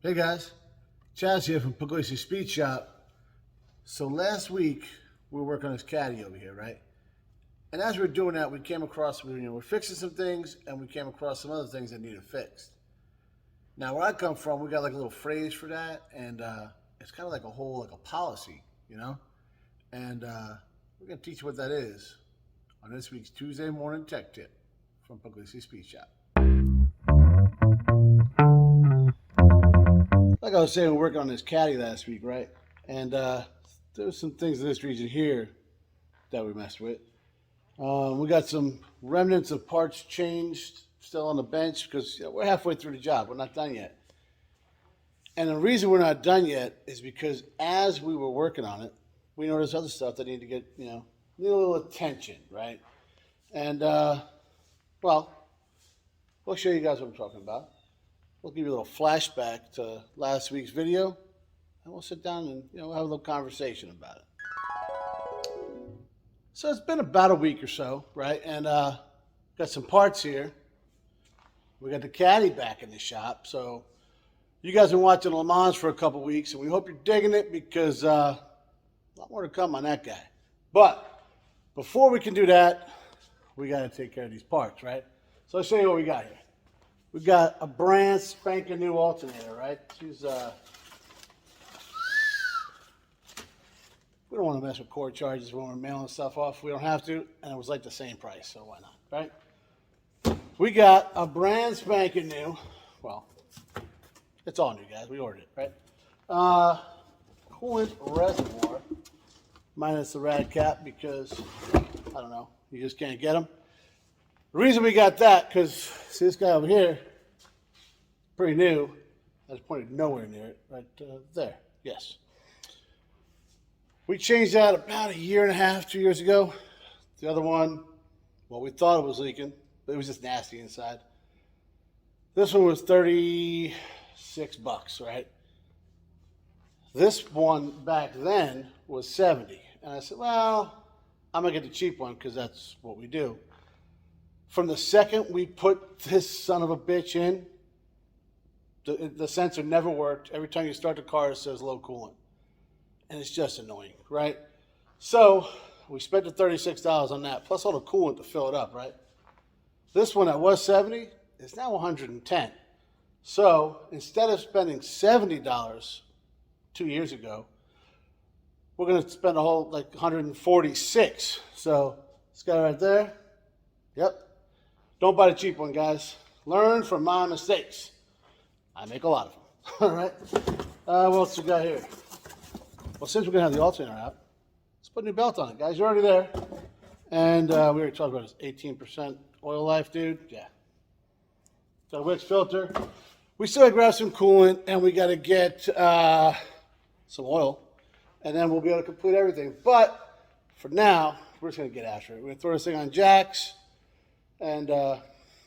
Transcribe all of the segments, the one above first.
Hey guys, Chaz here from Pugliese Speed Shop. So last week we were working on this caddy over here, right? And as we were doing that, we came across, we're fixing some things and we came across some other things that needed fixed. Now where I come from, we got like a little phrase for that, and it's kind of like a whole, like a policy, you know? And we're gonna teach you what that is on this week's Tuesday morning tech tip from Pugliese Speed Shop. Like I was saying, we were working on this caddy last week, right? And there was some things in this region here that we messed with. We got some remnants of parts changed still on the bench because we're halfway through the job. We're not done yet. And the reason we're not done yet is because as we were working on it, we noticed other stuff that need to get, need a little attention, right? And, well, we'll show you guys what I'm talking about. We'll give you a little flashback to last week's video, and we'll sit down and have a little conversation about it. So it's been about a week or so, right? And got some parts here. We got the caddy back in the shop. So you guys have been watching Le Mans for a couple weeks, and we hope you're digging it because a lot more to come on that guy. But before we can do that, we got to take care of these parts, right? So I'll show you what we got here. We've got a brand spanking new alternator, right? She's, we don't want to mess with cord charges when we're mailing stuff off. We don't have to, and it was like the same price, so why not, right? We got a brand spanking new, well, it's all new, guys. We ordered it, right? Coolant reservoir, minus the rad cap because, I don't know, you just can't get them. The reason we got that, because see this guy over here, pretty new. I just pointed nowhere near it, right there. Yes. We changed that about a year and a half, 2 years ago. The other one, well, we thought it was leaking, but it was just nasty inside. This one was $36, right? This one back then was $70. And I said, well, I'm going to get the cheap one because that's what we do. From the second we put this son of a bitch in, the sensor never worked. Every time you start the car, it says low coolant. And it's just annoying, right? So we spent the $36 on that, plus all the coolant to fill it up, right? This one that was $70 is now $110. So instead of spending $70 2 years ago, we're going to spend a whole like $146. So this guy right there, yep. Don't buy the cheap one, guys. Learn from my mistakes. I make a lot of them. All right. What else we got here? Well, since we're going to have the alternator out, let's put a new belt on it, guys. You're already there. And we already talked about this 18% oil life, dude. Yeah. Got a Wix filter. We still got to grab some coolant, and we got to get some oil. And then we'll be able to complete everything. But for now, we're just going to get after it. We're going to throw this thing on jacks and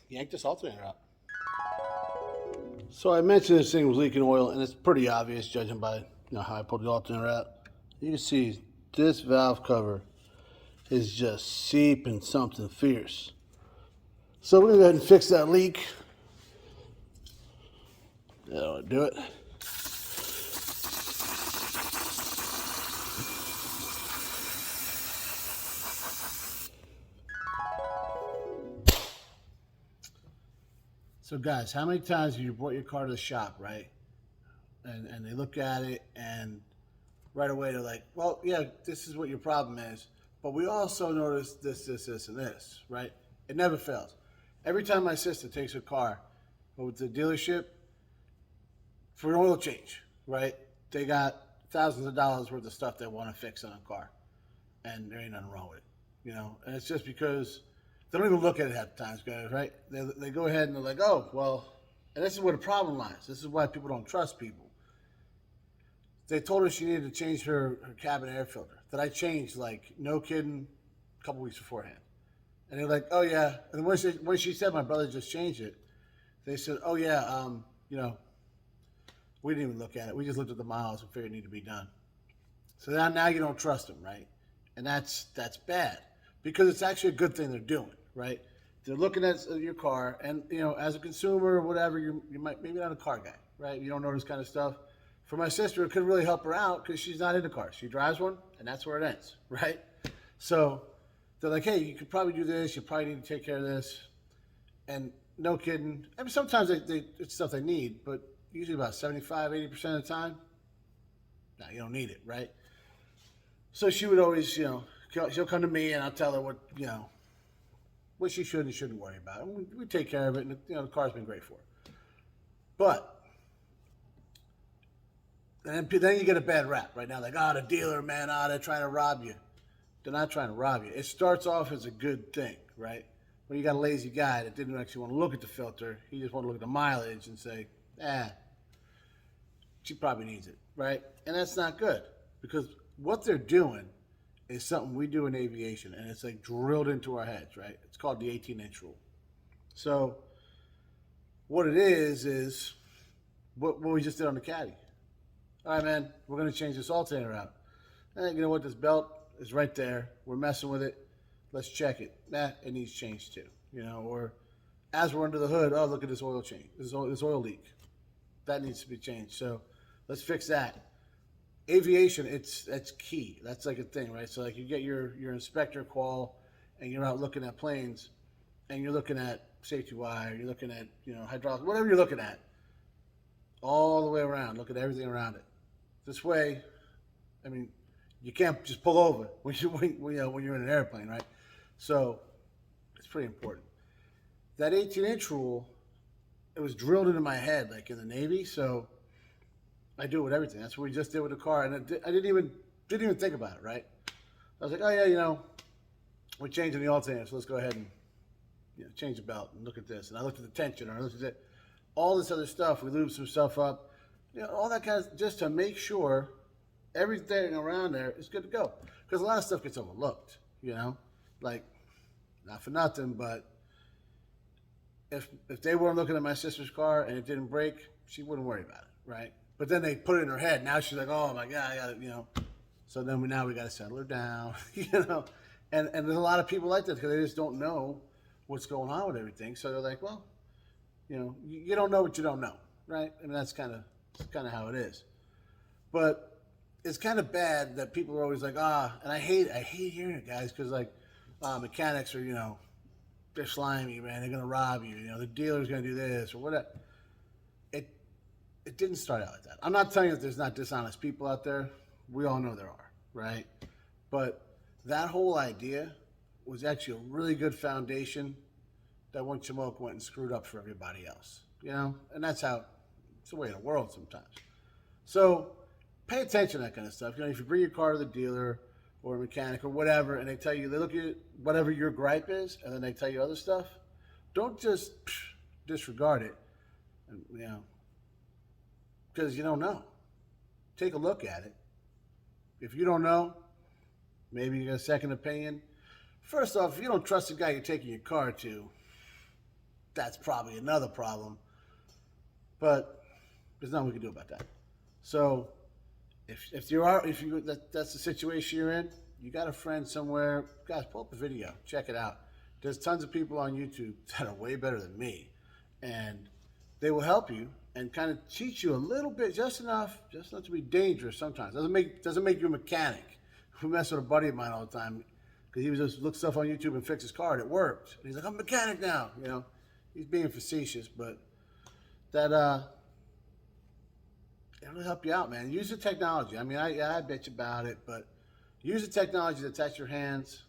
yank this alternator out. So I mentioned this thing was leaking oil, and it's pretty obvious judging by how I pulled the alternator out. You can see this valve cover is just seeping something fierce. So we're going to go ahead and fix that leak. That'll do it. So guys, how many times have you brought your car to the shop, right? And they look at it and right away they're like, well, yeah, this is what your problem is. But we also noticed this, and this, right? It never fails. Every time my sister takes her car over to the dealership for an oil change, right? They got thousands of dollars worth of stuff they want to fix on a car. And there ain't nothing wrong with it, And it's just because they don't even look at it half the times, guys, right? They go ahead and they're like, oh, well, and this is where the problem lies. This is why people don't trust people. They told her she needed to change her cabin air filter that I changed, like, no kidding, a couple weeks beforehand. And they're like, oh, yeah. And when she said my brother just changed it, they said, oh, yeah, we didn't even look at it. We just looked at the miles and figured it needed to be done. So now you don't trust them, right? And that's bad because it's actually a good thing they're doing. Right? They're looking at your car, and as a consumer or whatever, you might maybe not a car guy, right? You don't know this kind of stuff. For my sister, it could really help her out because she's not into cars. She drives one, and that's where it ends, right? So they're like, hey, you could probably do this. You probably need to take care of this. And no kidding. I mean, sometimes it's stuff they need, but usually about 75, 80% of the time, no, you don't need it, right? So she would always, she'll come to me and I'll tell her what she should and shouldn't worry about. And we take care of it, and the car's been great for her. But then you get a bad rap right now, like, the dealer, man, they're trying to rob you. They're not trying to rob you. It starts off as a good thing, right? When you got a lazy guy that didn't actually want to look at the filter, he just wanted to look at the mileage and say, she probably needs it, right? And that's not good, because what they're doing is something we do in aviation, and it's like drilled into our heads, right? It's called the 18-inch rule. So what it is what we just did on the Caddy. All right, man, we're going to change this alternator out. You know what? This belt is right there. We're messing with it. Let's check it. It needs changed too. Or as we're under the hood, look at this oil change, this oil leak. That needs to be changed. So let's fix that. Aviation, that's key. That's like a thing, right? So like you get your inspector qual, and you're out looking at planes, and you're looking at safety wire, you're looking at hydraulic, whatever you're looking at, all the way around. Look at everything around it. This way, I mean, you can't just pull over when you're in an airplane, right? So it's pretty important. That 18-inch rule, it was drilled into my head, like in the Navy. So I do it with everything. That's what we just did with the car, and I didn't even think about it, right? I was like, oh yeah, we're changing the alternator, so let's go ahead and change the belt and look at this. And I looked at the tensioner, I looked at it, all this other stuff. We lubed some stuff up, all that kind of, just to make sure everything around there is good to go. Because a lot of stuff gets overlooked, like, not for nothing, but if they weren't looking at my sister's car and it didn't break, she wouldn't worry about it, right? But then they put it in her head. Now she's like, oh my God, I got it, So then we got to settle her down, And there's a lot of people like that because they just don't know what's going on with everything. So they're like, well, you don't know what you don't know, right? I mean, that's kind of how it is. But it's kind of bad that people are always like, and I hate hearing it, guys, because like mechanics are, they're slimy, man. They're gonna rob you. The dealer's gonna do this or whatever. It didn't start out like that. I'm not telling you that there's not dishonest people out there. We all know there are, right? But that whole idea was actually a really good foundation that one Chamoke went and screwed up for everybody else, And that's it's the way of the world sometimes. So pay attention to that kind of stuff. If you bring your car to the dealer or a mechanic or whatever, and they look at whatever your gripe is, and then they tell you other stuff, don't just disregard it, because you don't know. Take a look at it. If you don't know, maybe you get a second opinion. First off, if you don't trust the guy you're taking your car to, that's probably another problem. But there's nothing we can do about that. So if that's the situation you're in, you got a friend somewhere, guys, pull up a video, check it out. There's tons of people on YouTube that are way better than me, and they will help you and kind of teach you a little bit, just enough to be dangerous sometimes. Doesn't make you a mechanic. We mess with a buddy of mine all the time because he was just look stuff on YouTube and fix his car, and it worked. And he's like, I'm a mechanic now. He's being facetious, but that it'll help you out, man. Use the technology. I mean, I bitch about it, but use the technology to touch your hands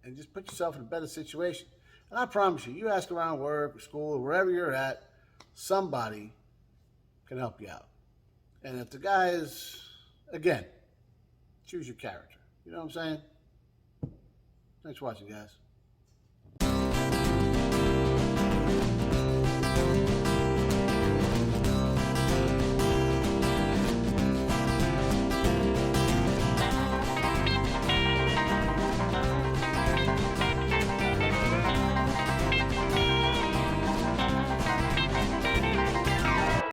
and just put yourself in a better situation. And I promise you ask around work or school or wherever you're at, somebody can help you out. And if the guy is, again, choose your character. You know what I'm saying? Thanks for watching, guys.